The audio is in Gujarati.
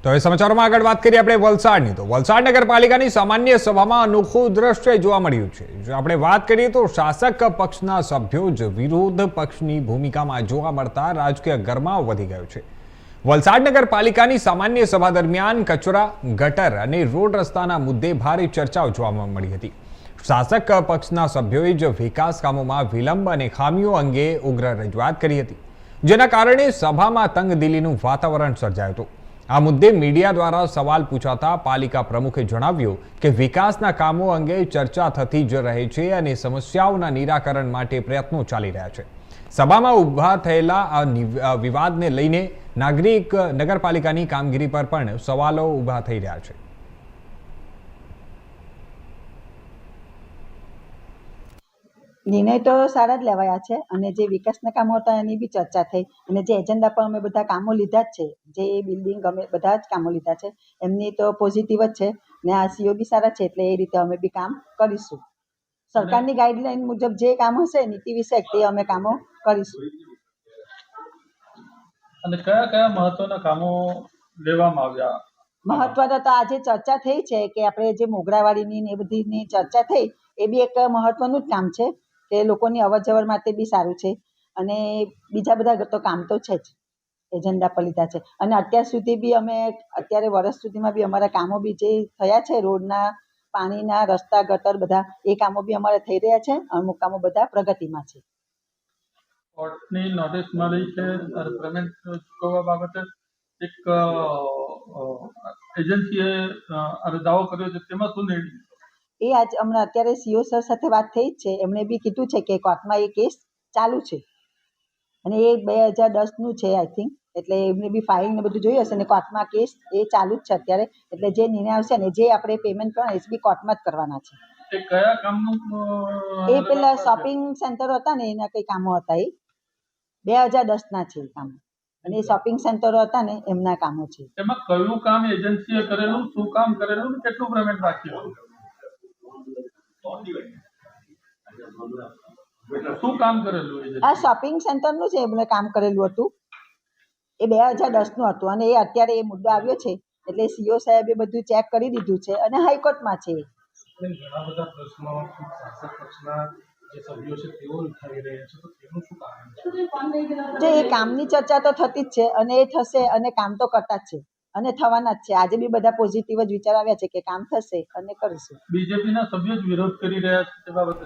તો હવે સમાચારોમાં આગળ વાત કરીએ આપણે વલસાડની. તો વલસાડ નગરપાલિકાની સામાન્ય સભામાં અનોખું દ્રશ્ય જોવા મળ્યું છે. જો આપણે વાત કરીએ તો શાસક પક્ષના સભ્યો જ વિરોધ પક્ષની ભૂમિકામાં જોવા મળતા રાજકીય ગરમાવો વધી ગયો છે. વલસાડ નગરપાલિકાની સામાન્ય સભા દરમિયાન કચરા, ગટર અને રોડ રસ્તાના મુદ્દે ભારે ચર્ચાઓ જોવા મળી હતી. શાસક પક્ષના સભ્યોએ જ વિકાસ કામોમાં વિલંબ અને ખામીઓ અંગે ઉગ્ર રજૂઆત કરી હતી, જેના કારણે સભામાં તંગદિલીનું વાતાવરણ સર્જાયું હતું. આ મુદ્દે મીડિયા દ્વારા સવાલ પૂછાતા પાલિકા પ્રમુખે જણાવ્યું કે વિકાસના કામો અંગે ચર્ચા થતી જ રહે છે અને સમસ્યાઓના નિરાકરણ માટે પ્રયત્નો ચાલી રહ્યા છે. સભામાં ઊભા થયેલા આ વિવાદને લઈને નગરપાલિકાની કામગીરી પર પણ સવાલો ઊભા થઈ રહ્યા છે. નિર્ણય તો સારા જ લેવાયા છે અને જે વિકાસના કામો હતા એની બી ચર્ચા થઈ અને જે એજન્ડા પર અમે બધા કામો લીધા જ છે, જે બિલ્ડિંગ અમે બધા જ કામો લીધા છે એમની તો પોઝિટિવ જ છે ને આ સીઓ બી સારા છે, એટલે એ રીતે અમે બી કામ કરીશું. સરકારની ગાઈડલાઈન મુજબ જે કામ હશે નીતિ વિષયક તે અમે કામો કરીશું. અને કયા કયા મહત્વના કામો લેવામાં આવ્યા? મહત્વના તો આજે ચર્ચા થઈ છે કે આપણે જે મોગરાવાડીની ને એ બધીની ચર્ચા થઈ, એ બી એક મહત્વનું જ કામ છે કે લોકોની અવર જવર માટે બી સારું છે અને બીજા બધા તો કામ તો છે જ, એજન્ડા પર લીધા છે. અને અત્યાર સુધી બી અમે વર્ષ સુધીમાં બી અમારા કામો બી જે થયા છે, રોડના, પાણીના, રસ્તા, ગટર બધા એ કામો બી અમારે થઈ રહ્યા છે. અમુક કામો બધા પ્રગતિમાં છે. કોર્ટની નોટિસ મળી છે પેમેન્ટ ચૂકવવા બાબતે. એક એજન્સીએ દાવો કર્યો છે, તેમાં શું નિર્ણય? એ આજ હમણાં અત્યારે સીઓ સર સાથે વાત થઈ જ છે. એમણે બી કીધું છે કે કોર્ટમાં એ કેસ ચાલુ છે અને એ 2010નું છે આઈ થિંક, એટલે એમને બી ફાઇલ ને બધું જોઈ હશે ને કોર્ટમાં કેસ એ ચાલુ જ છે અત્યારે. એટલે જે નિર્ણય આવશે ને જે આપણે પેમેન્ટ કરવાના એ બી કોર્ટમાં જ કરવાના છે. એ કયા કામનું? એ પેલા શોપિંગ સેન્ટર હતા ને એના કઈ કામો હતા, એ 2010ના છે એ કામો, અને એ શોપિંગ સેન્ટરો હતા ને એમના કામો છે. એમાં કયું કામ એજન્સીએ કરેલું, શું કામ કરેલું, કેટલું પેમેન્ટ બાકી? શું કામ કરેલું? આ શોપિંગ સેન્ટરનું છે, એમને કામ કરેલું હતું. એ 2010નું હતું અને એ અત્યારે એ મુદ્દો આવ્યો છે એટલે સીઓ સાહેબે બધું ચેક કરી દીધું છે અને હાઈકોર્ટમાં છે. ઘણા બધા પ્રશ્નો શાસક પક્ષના જે સભ્યો છે તેઓ ઉઠાવી રહ્યા છે, તો તેનું શું કારણ છે? જે એ કામની ચર્ચા તો થતી જ છે અને એ થશે અને કામ તો કરતા જ છે અને થવાના જ છે. આજે બી બધા પોઝિટિવ જ વિચાર આવ્યા છે કે કામ થશે અને કરીશું. બીજેપીના સભ્યો જ વિરોધ કરી રહ્યા છે તે બાબતે